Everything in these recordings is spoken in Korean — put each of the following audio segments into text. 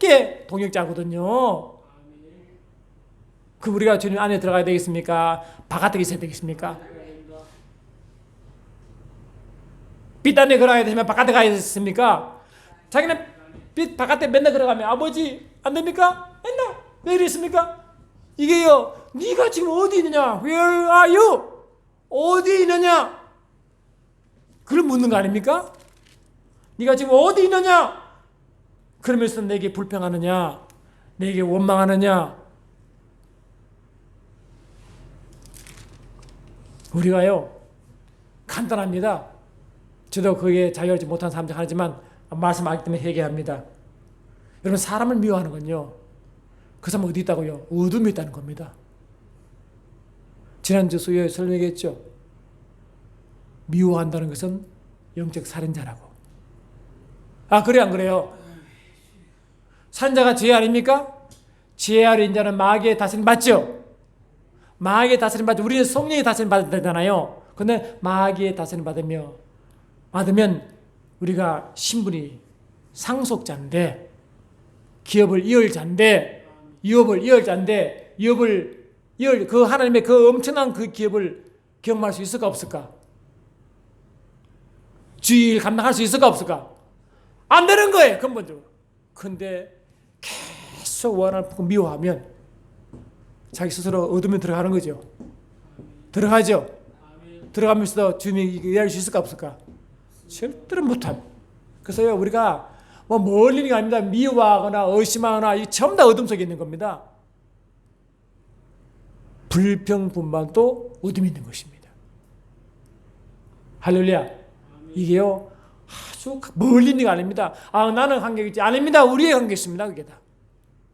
함께 동역자거든요. 그 우리가 주님 안에 들어가야 되겠습니까? 바깥에 있어야 되겠습니까? 빛 안에 걸어야 되면 바깥에 가야 되겠습니까? 자기는 빛 바깥에 맨날 걸어가면 아버지 안 됩니까? 맨날 왜 이랬습니까? 이게요, 네가 지금 어디 있느냐? Where are you? 어디 있느냐? 그걸 묻는 거 아닙니까? 네가 지금 어디 있느냐? 그러면서 내게 불평하느냐? 내게 원망하느냐? 우리가요, 간단합니다. 저도 그게 자유하지 못한 사람 중 하지만 말씀하기 때문에 회개합니다. 여러분, 사람을 미워하는 건요, 그 사람 어디 있다고요? 어둠에 있다는 겁니다. 지난주 수요일 설명했죠. 미워한다는 것은 영적 살인자라고. 아, 그래 안 그래요? 살인자가 죄 아닙니까? 죄 아래 자는 마귀의 다스림 받죠? 마귀의 다스림 받죠. 우리는 성령의 다스림 받아야 되잖아요. 근데 마귀의 다스림 받으면 우리가 신분이 상속자인데, 기업을 이을 자인데, 그 하나님의 그 엄청난 그 기업을 경험할 수 있을까 없을까? 주일 감당할 수 있을까 없을까? 안 되는 거예요, 근본적으로. 근데 계속 원하고 미워하면 자기 스스로 어둠에 들어가는 거죠. 들어가죠. 들어가면서도 주님이 이해할 수 있을까 없을까? 절대로 못합니다. 그래서요, 우리가 뭐 멀리 있는 게 아닙니다. 미워하거나 의심하거나 이 전부 다 어둠 속에 있는 겁니다. 불평분반도 어둠이 있는 것입니다. 할렐루야. 이게요, 아주 멀리 있는 게 아닙니다. 아, 나는 관계가 있지. 아닙니다. 우리의 관계 있습니다. 그게 다.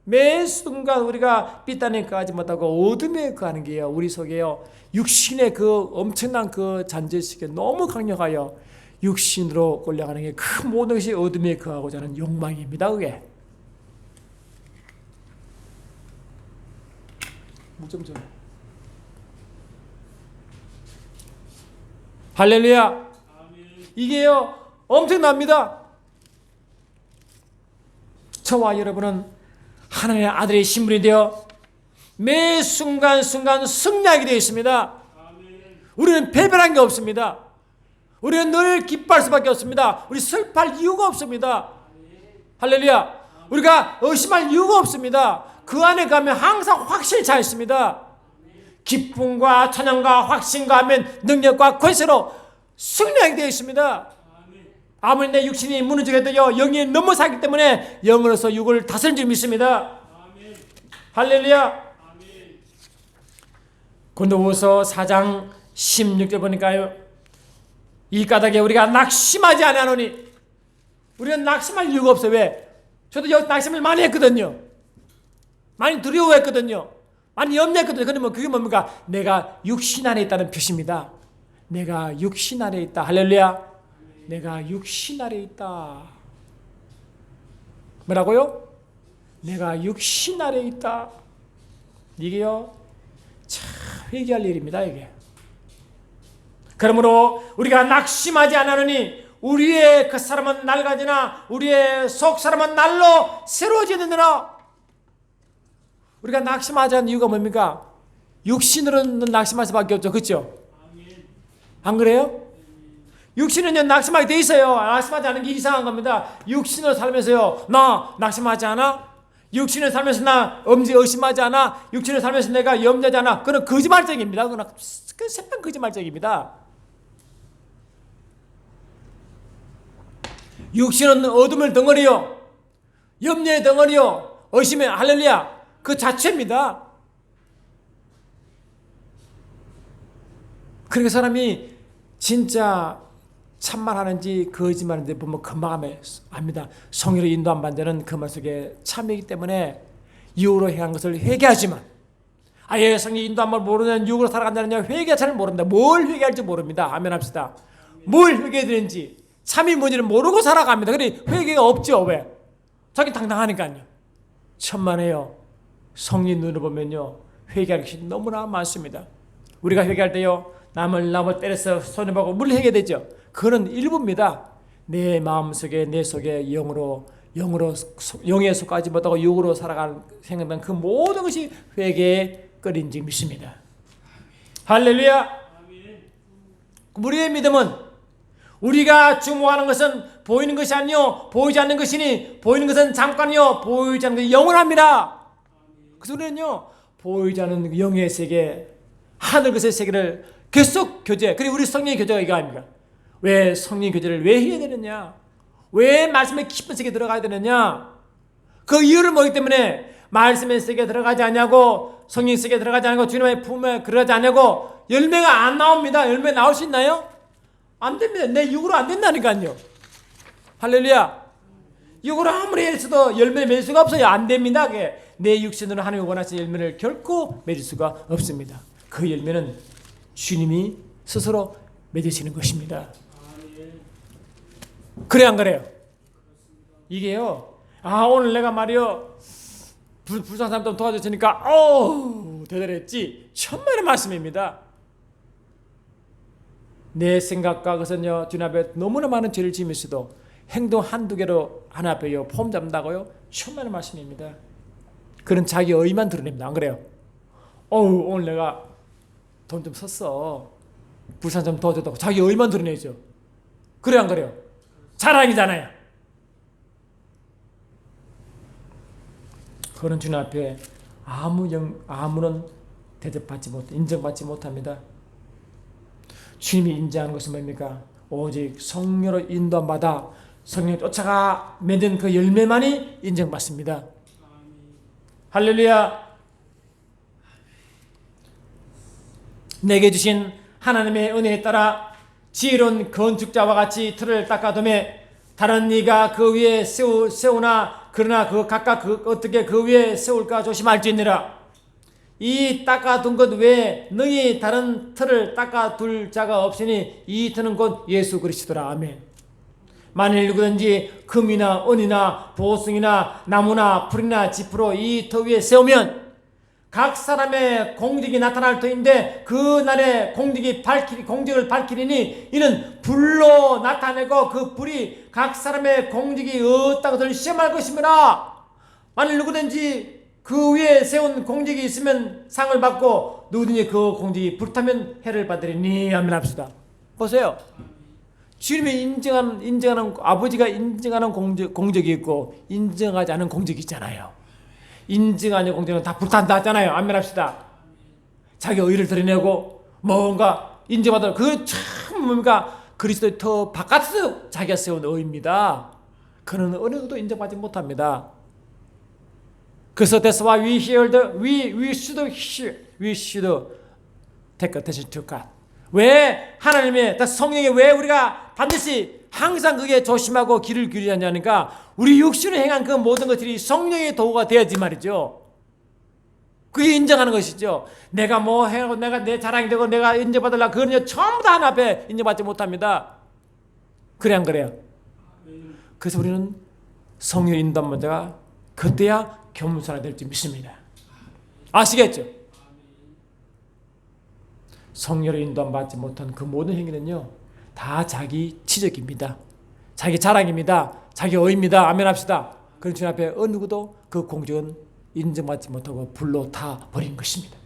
매 순간 우리가 빛단에 가지 못하고 어둠에 가는 게요, 우리 속에요, 육신의 그 엄청난 그 잔재식에 너무 강력하여 육신으로 끌려가는 게 그 모든 것이 어둠에 거하고자 하는 욕망입니다. 그게. 좀 줘. 할렐루야. 이게요, 엄청납니다. 저와 여러분은 하나님의 아들의 신분이 되어 매 순간순간 승리하게 되어 있습니다. 우리는 패배한 게 없습니다. 우리는 늘 기뻐할 수밖에 없습니다. 우리 슬퍼할 이유가 없습니다. 할렐루야. 우리가 의심할 이유가 없습니다. 그 안에 가면 항상 확실히 차 있습니다. 기쁨과 찬양과 확신과 아멘, 능력과 권세로 승리하게 되어 있습니다. 아무리 내 육신이 무너지게도요, 영이 너무 사기 때문에 영으로서 육을 다스린 줄 믿습니다. 할렐루야. 고린도후서 4장 16절 보니까요, 이 까닭에 우리가 낙심하지 아니하노니. 우리는 낙심할 이유가 없어요. 왜? 저도 낙심을 많이 했거든요. 많이 두려워했거든요. 많이 염려했거든요. 그러면 그게 뭡니까? 내가 육신 안에 있다는 표시입니다. 내가 육신 안에 있다. 할렐루야. 내가 육신 안에 있다. 뭐라고요? 내가 육신 안에 있다. 이게요, 참 회개할 일입니다. 이게. 그러므로 우리가 낙심하지 않으니 우리의 그 사람은 낡아지나 우리의 속 사람은 날로 새로워지느니라. 우리가 낙심하지 않는 이유가 뭡니까? 육신으로는 낙심할 수밖에 없죠. 그렇죠? 안 그래요? 육신은 낙심하게 돼 있어요. 낙심하지 않은 게 이상한 겁니다. 육신으로 살면서요, 나 낙심하지 않아? 육신을 살면서 나 의심하지 않아? 육신을 살면서 내가 염려하지 않아? 그건 거짓말적입니다. 그건 새빨간 거짓말적입니다. 육신은 어둠의 덩어리요, 염려의 덩어리요, 의심의, 할렐루야, 그 자체입니다. 그러니까 사람이 진짜 참말하는지 거짓말하는지 보면 금방 압니다. 성의로 인도한 반자는 그 말 속에 참이기 때문에 유혹으로 행한 것을 회개하지만, 아예 성의 인도한 말 모르는 유혹으로 살아간다는 회개 잘 모릅니다. 뭘 회개할지 모릅니다. 아멘 합시다. 뭘 회개해야 되는지, 참이 뭔지를 모르고 살아갑니다. 그래 회개가 없죠. 왜? 자기 당당하니까요. 천만에요, 성령 눈을 보면요, 회개할 것이 너무나 많습니다. 우리가 회개할 때요, 남을 때려서 손해보고 물 회개되죠. 그거는 일부입니다. 내 마음속에, 내 속에 영으로 영으로 영에 속하지 못하고 육으로 살아가는 생각난 그 모든 것이 회개에 끓인 줄 믿습니다. 할렐루야. 우리의 믿음은 우리가 주목하는 것은 보이는 것이 아니요 보이지 않는 것이니 보이는 것은 잠깐이요 보이지 않는 것이 영원합니다. 그래서 우리는요 보이지 않는 영의 세계 하늘 것의 세계를 계속 교제. 그리고 우리 성령의 교제가 이거 아닙니까? 왜 성령의 교제를 왜 해야 되느냐? 왜 말씀의 깊은 세계에 들어가야 되느냐? 그 이유를 뭐기 때문에 말씀의 세계에 들어가지 않냐고 성령의 세계에 들어가지 않고 주님의 품에 들어가지 않냐고 열매가 안 나옵니다. 열매 나올 수 있나요? 안 됩니다. 내 육으로 안 된다니까요. 할렐루야. 육으로 아무리 했어도 열매 맺을 수가 없어요. 안 됩니다. 내 육신으로 하나님이 원하시는 열매를 결코 맺을 수가 없습니다. 그 열매는 주님이 스스로 맺으시는 것입니다. 그래 안 그래요? 이게요. 오늘 내가 말이요 불쌍한 사람 좀 도와줬으니까 대단했지. 천만의 말씀입니다. 내 생각과 그것은요 주님 앞에 너무나 많은 죄를 지으면서도 행동 한두 개로 하나님 앞에 폼 잡는다고요? 천만의 말씀입니다. 그런 자기 의의만 드러냅니다. 안 그래요? 오늘 내가 돈 좀 썼어. 불쌍한 좀 도와줬다고 자기 의의만 드러내죠. 그래 안 그래요? 자랑이잖아요. 그런 주님 앞에 아무런 대접받지 인정받지 못합니다. 주님이 인정하는 것은 뭡니까? 오직 성령으로 인도받아 성령 쫓아가 맺은 그 열매만이 인정받습니다. 할렐루야. 내게 주신 하나님의 은혜에 따라 지혜로운 건축자와 같이 틀을 닦아두매 다른 이가 그 위에 세우나 그러나 각각 어떻게 그 위에 세울까 조심할지니라. 이 닦아둔 것 외에 너희 다른 틀을 닦아둘 자가 없으니 이 틀은 곧 예수 그리스도라. 아멘. 만일 누구든지 금이나 은이나 보석이나 나무나 풀이나 짚으로 이 터 위에 세우면 각 사람의 공적이 나타날 터인데 그 날에 공적을 밝히리니 이는 불로 나타내고 그 불이 각 사람의 공적이 어떤 것을 시험할 것이므라. 만일 누구든지 그 위에 세운 공적이 있으면 상을 받고 누구든지 그 공적이 불타면 해를 받으리니. 아멘 합시다. 보세요. 주님이 인정하는 아버지가 인정하는 공적이 있고 인정하지 않은 공적이 있잖아요. 인정하는 공적은 다 불탄다 하잖아요. 아멘 합시다. 자기 의의를 드러내고 뭔가 인정받아. 그 참 뭡니까? 그리스도의 더 바깥에서 자기가 세운 의입니다. 그는 어느 것도 인정받지 못합니다. 그래서 that's why we should take attention to God. 왜 하나님의 성령에 왜 우리가 반드시 항상 그게 조심하고 귀를 기울여야 하냐니까 우리 육신을 행한 그 모든 것들이 성령의 도구가 되어야지 말이죠. 그게 인정하는 것이죠. 내가 뭐 해고 내가 내 자랑이 되고 내가 인정받으려 그거는요 전부 다 하나 앞에 인정받지 못합니다. 그래 안 그래요? 그래서 우리는 성령 인도하는 자가 그때야 겸손하게 될지 믿습니다. 아시겠죠? 성령으로 인도받지 못한 그 모든 행위는요 다 자기 치적입니다. 자기 자랑입니다. 자기 의입니다. 아멘 합시다. 그런 주님 앞에 어느 누구도 그 공적은 인정받지 못하고 불로 다 버린 것입니다.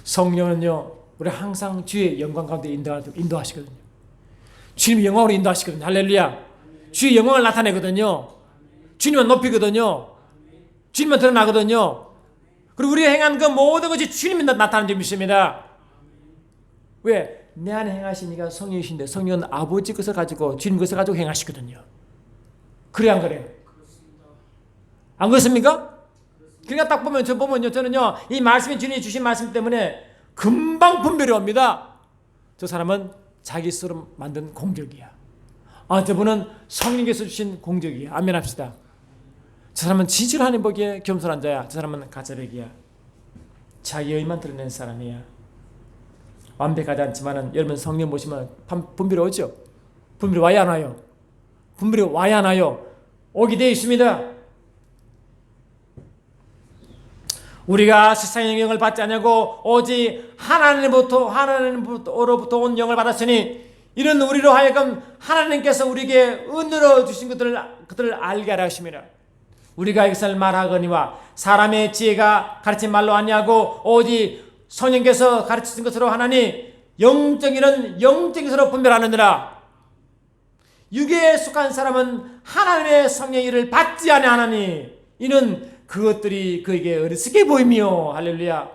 성령은요 우리 항상 주의 영광 가운데 인도하시거든요. 주님이 영광으로 인도하시거든요. 할렐루야. 주의 영광을 나타내거든요. 주님만 높이거든요. 주님만 드러나거든요. 그리고 우리가 행한 그 모든 것이 주님이 나타나는 줄 믿습니다. 왜? 내 안에 행하시니까 성령이신데 성령은 아버지 것을 가지고 주님 것을 가지고 행하시거든요. 그래 안 그래요? 안 그렇습니까? 그러니까 딱 보면 저는요 이 말씀이 주님이 주신 말씀 때문에 금방 분별이 옵니다. 저 사람은 자기 스스로 만든 공적이야. 저분은 성령께서 주신 공적이야. 아멘 합시다. 저 사람은 진실로 하나님 보기에 겸손한 자야. 저 사람은 가짜백이야. 자기 의만 드러낸 사람이야. 완벽하지 않지만은 여러분 성령 보시면 분별이 오죠. 분별이 와야 하나요? 분별이 와야 하나요? 오게 되어 있습니다. 우리가 세상의 영향을 받지 않냐고 오직 하나님으로부터 온 영을 받았으니 이런 우리로 하여금 하나님께서 우리에게 은혜로 주신 그들을 알게 하라 하심이라. 우리가 이것을 말하거니와 사람의 지혜가 가르친 말로 아니하고 오직 성령께서 가르치신 것으로 하나니 영적인은 영적인 것으로 분별하느니라. 육에 속한 사람은 하나님의 성령의 일을 받지 아니하나니 이는 그것들이 그에게 어리석게 보이며 할렐루야.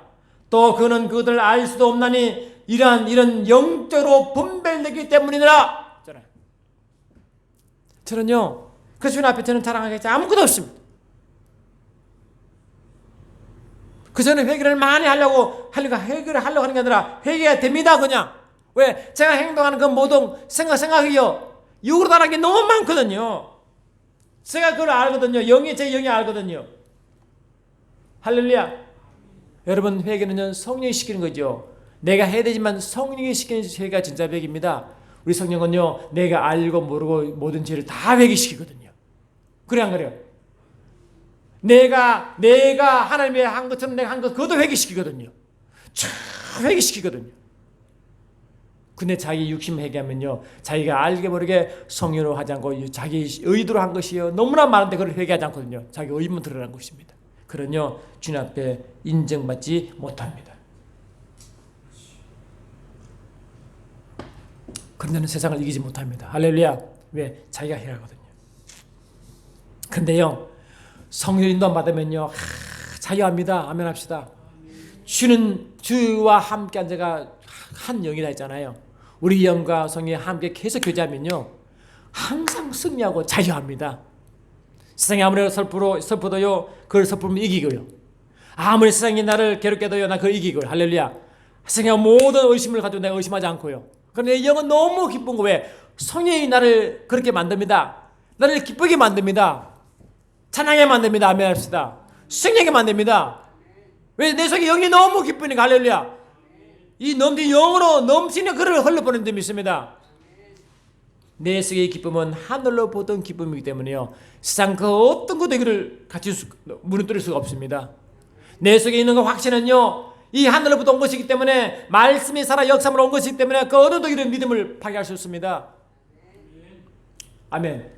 또 그는 그것을 알 수도 없나니 이런 영적으로 분별되기 때문이니라. 저는요 그 주님 앞에 저는 자랑하겠지 아무것도 없습니다. 그 저는 회개를 많이 하려고 하는 게 아니라 회개가 됩니다. 그냥 왜 제가 행동하는 그 모든 생각이요 육으로 달한 게 너무 많거든요. 제가 그걸 알거든요. 제 영이 알거든요. 할렐루야. 여러분 회개는요 성령이 시키는 거죠. 내가 해야 되지만 성령이 시키는 회개가 진짜 회개입니다. 우리 성령은요 내가 알고 모르고 모든 죄를 다 회개시키거든요. 그래 안 그래요? 내가 하나님의 한 것처럼 내가 한 것 그것도 회개시키거든요. 참 회개시키거든요. 근데 자기 육심 회개하면요 자기가 알게 모르게 성령으로 하지 않고 자기 의도로 한 것이요 너무나 많은데 그걸 회개하지 않거든요. 자기 의문 드러난 것입니다. 그러면요 주님 앞에 인정받지 못합니다. 그런데는 세상을 이기지 못합니다. 할렐루야. 왜? 자기가 해야 하거든요. 근데요 성령 인도 안 받으면요 자유합니다. 아멘 합시다. 주와 함께한 자가 한 영이라 했잖아요. 우리 영과 성령이 함께 계속 교제하면요 항상 승리하고 자유합니다. 세상이 아무리 슬퍼도요 그걸 슬픔을 이기고요. 아무리 세상이 나를 괴롭게 해도요 나 그걸 이기고요. 할렐루야. 세상의 모든 의심을 가지고 내가 의심하지 않고요. 그런데 영은 너무 기쁜 거 왜? 성령이 나를 그렇게 만듭니다. 나를 기쁘게 만듭니다. 찬양하게 만듭니다. 아멘 합시다. 승리하게 만듭니다. 왜? 내 속에 영이 너무 기쁘니까. 할렐루야. 이 영으로 넘치는 그를 흘러보내는 데 믿습니다. 내 속의 기쁨은 하늘로 보던 기쁨이기 때문에요 세상 그 어떤 것도 이거를 무너뜨릴 수가 없습니다. 내 속에 있는 그 확신은요 이 하늘로부터 온 것이기 때문에 말씀이 살아 역사로 온 것이기 때문에 그 어느 이런 믿음을 파괴할 수 없습니다. 아멘.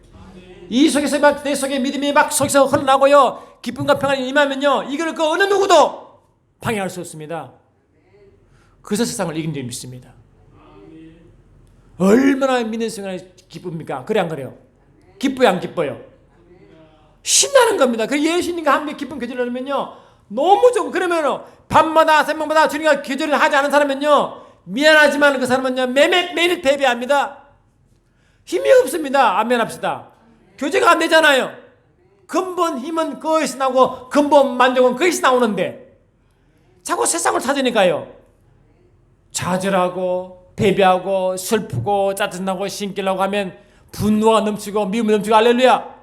이 속에서 막 내 속에 믿음이 막 속에서 흘러나고요 기쁨과 평안이 임하면요 이걸 그 어느 누구도 방해할 수 없습니다. 그래서 세상을 이긴 줄 믿습니다. 얼마나 믿는 순간에 기쁩니까? 그래 안 그래요? 기뻐요 안 기뻐요? 신나는 겁니다. 그 예수님과 함께 기쁜 교제를 하면요 너무 좋고 그러면 밤마다 새벽마다 주님과 교제를 하지 않은 사람은요 미안하지만 그 사람은요 매일 패배합니다. 힘이 없습니다. 아멘 합시다. 교제가 안 되잖아요. 근본 힘은 그것이 나오고 근본 만족은 그것이 나오는데 자꾸 세상을 찾으니까요 좌절하고 패배하고 슬프고 짜증나고 신기라고 하면 분노가 넘치고 미움이 넘치고 할렐루야.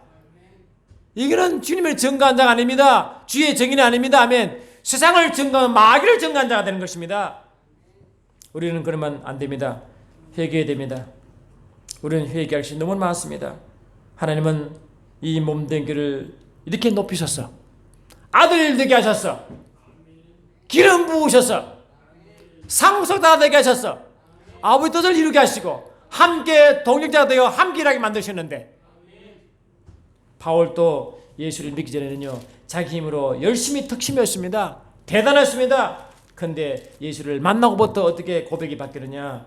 이거는 주님을 증거한 자가 아닙니다. 주의 증인이 아닙니다. 아멘. 세상을 증거한 마귀를 증거한 자가 되는 것입니다. 우리는 그러면 안 됩니다. 회개해야 됩니다. 우리는 회개할 것이 너무 많습니다. 하나님은 이 몸된 길을 이렇게 높이셨어. 아들 되게 하셨어. 기름 부으셨어. 상속자 되게 하셨어. 아버지 뜻을 이루게 하시고 함께 동력자가 되어 함께 일하게 만드셨는데 바울도 예수를 믿기 전에는요 자기 힘으로 열심히 특심이었습니다. 대단했습니다. 그런데 예수를 만나고부터 어떻게 고백이 바뀌느냐.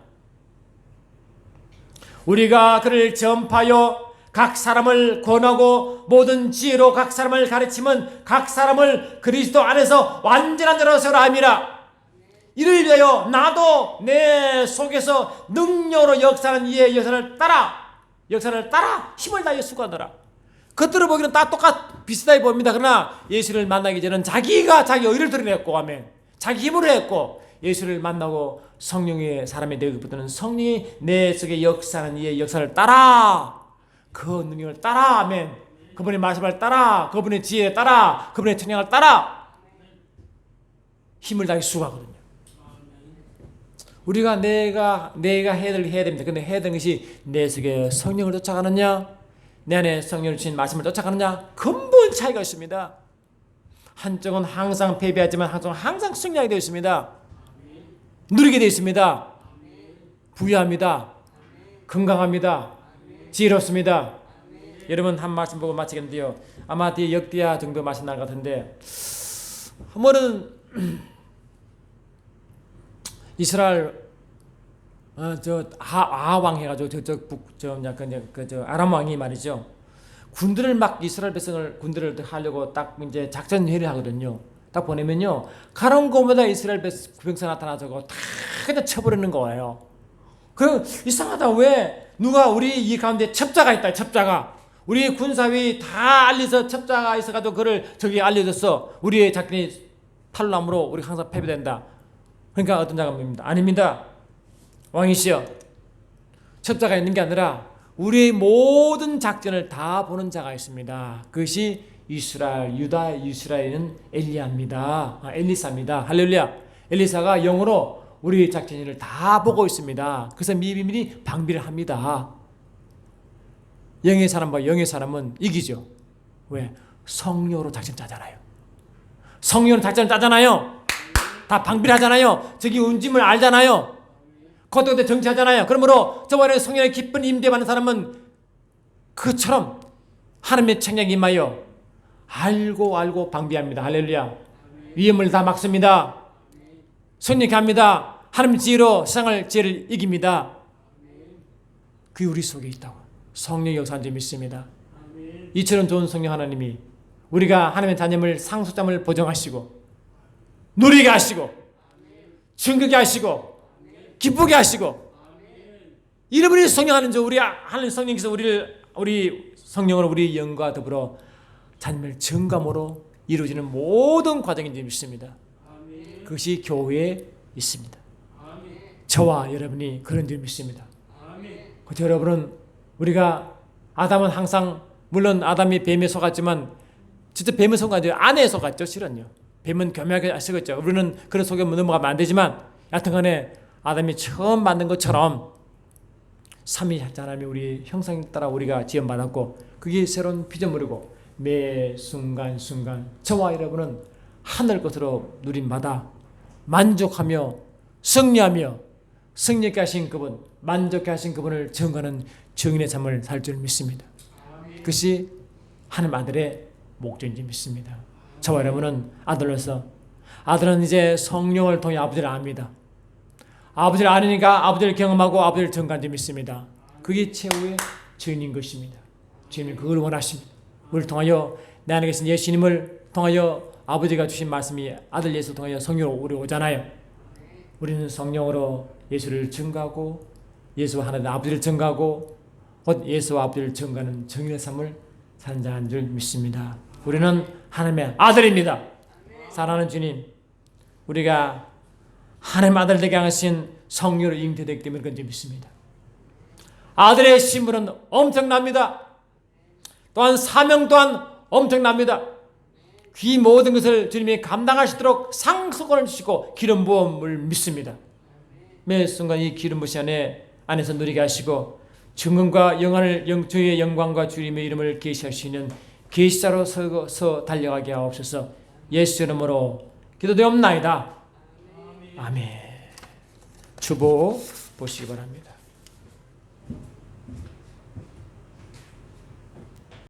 우리가 그를 전파하여 각 사람을 권하고 모든 지혜로 각 사람을 가르치면 각 사람을 그리스도 안에서 완전한 자로 세우라 함이라. 이를 위하여 나도 내 속에서 능력으로 역사하는 이의 역사를 따라 힘을 다해 수고하노라. 겉으로 보기는 다 비슷하게 보입니다. 그러나 예수를 만나기 전에는 자기가 자기 의를 드러냈고 아멘. 자기 힘으로 했고 예수를 만나고 성령의 사람이 되기부터는 성령이 내 속에 역사하는 이의 역사를 따라 그 능력을 따라 아멘. 그분의 말씀을 따라 그분의 지혜를 따라 그분의 찬양을 따라 힘을 다해 수고하거든요. 우리가 내가 해야 됩니다. 근데 해야 되는 것이 내 속에 성령을 쫓아가느냐 내 안에 성령을 주신 말씀을 쫓아가느냐 근본 차이가 있습니다. 한쪽은 항상 패배하지만 한쪽은 항상 승리하게 되어 있습니다. 누리게 되어 있습니다. 부유합니다. 건강합니다. 지혜롭습니다. 여러분 한 말씀 보고 마치겠는데요. 아마 뒤에 역대하 정도 말씀 날 것 같은데 한 번은 이스라엘 아왕 해가지고 저 아람 왕이 말이죠. 군대를 막 이스라엘 백성을 군대를 하려고 딱 이제 작전 회의를 하거든요. 딱 보내면요 가는 곳마다 이스라엘 백성 나타나서 다 그냥 쳐버리는 거예요. 그 이상하다. 왜 누가 우리 이 가운데 첩자가 있다. 첩자가 우리 군사위 다 알려서 첩자가 있어가지고 그를 저기 알려줬어. 우리의 작전이 탈남으로 우리 항상 패배된다. 그러니까 어떤 자가 뭡니다. 아닙니다. 왕이시여, 첩자가 있는 게 아니라 우리의 모든 작전을 다 보는 자가 있습니다. 그것이 이스라엘, 유다 이스라엘은 엘리사입니다. 할렐루야. 엘리사가 영으로 우리 작전을 다 보고 있습니다. 그래서 미리미리 방비를 합니다. 영의 사람과 영의 사람은 이기죠. 왜? 성령으로 작전 짜잖아요. 성령으로 작전을 짜잖아요. 다 방비를 하잖아요. 저기 운짐을 알잖아요. 그것도 정치하잖아요. 그러므로 저번에 성령의 기쁜 임대받는 사람은 그처럼 하나님의 책략이 임하여 알고 방비합니다. 할렐루야. 위험을 다 막습니다. 성령케 합니다. 하나님 지혜로 세상을 지혜를 이깁니다. 그게 우리 속에 있다고 성령의 역사한 줄 믿습니다. 이처럼 좋은 성령 하나님이 우리가 하나님의 자녀를 상속자를 보정하시고 누리게 하시고 증거게 하시고 기쁘게 하시고 이러므로 성령하는 줄 우리 하나님 성령께서 우리 성령으로 우리 영과 더불어 자녀를 증감으로 이루어지는 모든 과정인 줄 믿습니다. 그것이 교회에 있습니다. 저와 여러분이 그런 줄 믿습니다. 그래서 여러분은 우리가 아담은 항상 물론 아담이 뱀에 속았지만 진짜 뱀에 속은 게 아니라 안에 속았죠. 실은요. 뱀은 교묘하게 속았죠. 우리는 그런 속에 넘어가면 안 되지만 여하튼간에 아담이 처음 만든 것처럼 삼위일체 하나님이 우리 형상 따라 우리가 지음받았고 그게 새로운 피조물이고 매 순간순간 저와 여러분은 하늘 것으로 누림받아 만족하며 승리하며 승리케 하신 그분, 만족케 하신 그분을 증거하는 증인의 삶을 살 줄 믿습니다. 그것이 하나님 아들의 목적인지 믿습니다. 저와 여러분은 아들로서 아들은 이제 성령을 통해 아버지를 압니다. 아버지를 아니니까 아버지를 경험하고 아버지를 증거한 줄 믿습니다. 그게 최후의 증인인 것입니다. 주님은 그걸 원하십니다. 우리를 통하여 내 안에 계신 예수님을 통하여 아버지가 주신 말씀이 아들 예수를 통하여 성령으로 우리 오잖아요. 우리는 성령으로 예수를 증거하고 예수와 하나님 아버지를 증거하고 곧 예수와 아버지를 증거하는 정의의 삶을 사는 자인 줄 믿습니다. 우리는 하나님의 아들입니다. 사랑하는 주님, 우리가 하나님 아들 되게 하신 성령으로 잉태되기 때문에 그런지 믿습니다. 아들의 신분은 엄청납니다. 또한 사명 또한 엄청납니다. 귀 모든 것을 주님이 감당하시도록 상속을 주시고 기름 부음을 믿습니다. 매 순간 이 기름 부으신 안에서 누리게 하시고 증언과 영안을 주의 영광과 주님의 이름을 계시할 수 있는 계시자로 서서 달려가게 하옵소서. 예수 이름으로 기도되옵나이다. 아멘. 주보 보시기 바랍니다.